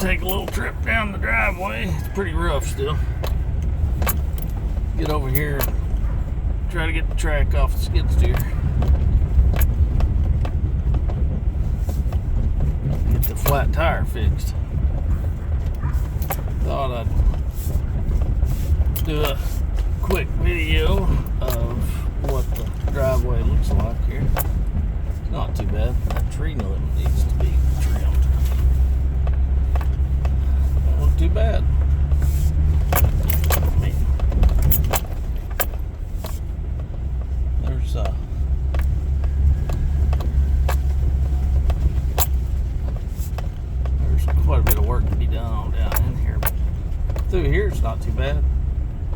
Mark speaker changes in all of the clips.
Speaker 1: take a little trip down the driveway. It's pretty rough still. Get over here and try to get the track off the skid steer. Get the flat tire fixed. Thought I'd do a quick video of what the driveway looks like here. It's not too bad. That tree limb needs to be trimmed. Don't look too bad. I mean, there's quite a bit of work to be done on down in here, but through here it's not too bad.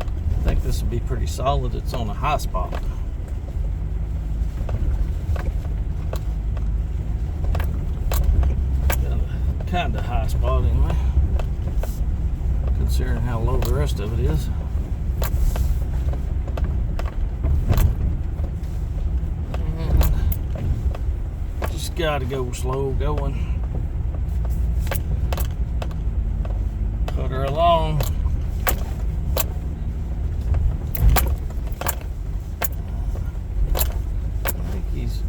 Speaker 1: I think this will be pretty solid. It's on a high spot. Kind of high spot anyway, considering how low the rest of it is. And just gotta go slow going. Put her along. I think he's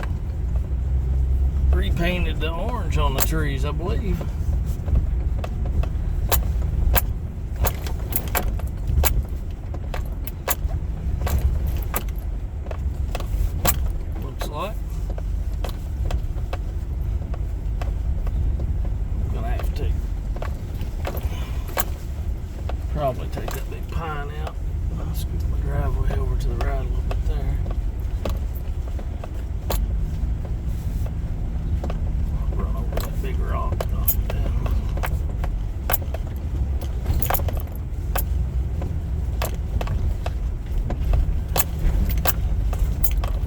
Speaker 1: repainted the orange on the trees, I believe. Looks like. I'm gonna have to probably take that big pine out. I'll scoot my driveway over to the right a little bit there. Run over that big rock and knock it down.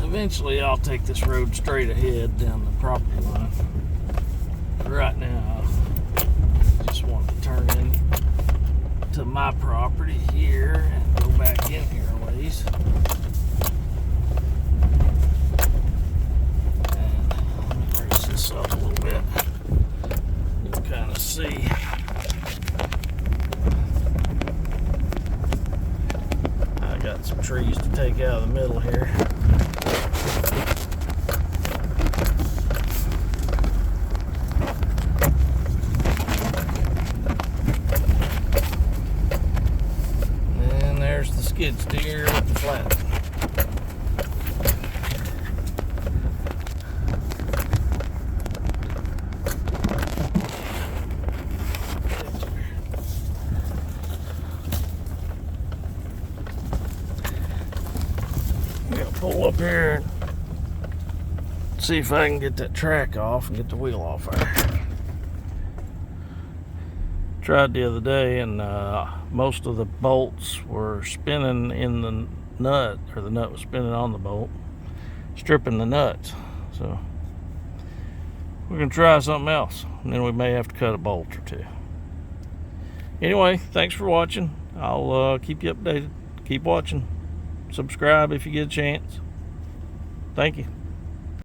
Speaker 1: Eventually I'll take this road straight ahead down the property line. Right now I just want to turn in to my property here and go back in here a ways. And let me raise this up a little bit. You can kind of see. I got some trees to take out of the middle here. There's the skid steer with the flat. I'm gonna pull up here and see if I can get that track off and get the wheel off there. Tried the other day, and most of the bolts were spinning in the nut, or the nut was spinning on the bolt, stripping the nuts. So we're gonna try something else, and then we may have to cut a bolt or two. Anyway, thanks for watching. I'll keep you updated. Keep watching. Subscribe if you get a chance. Thank you.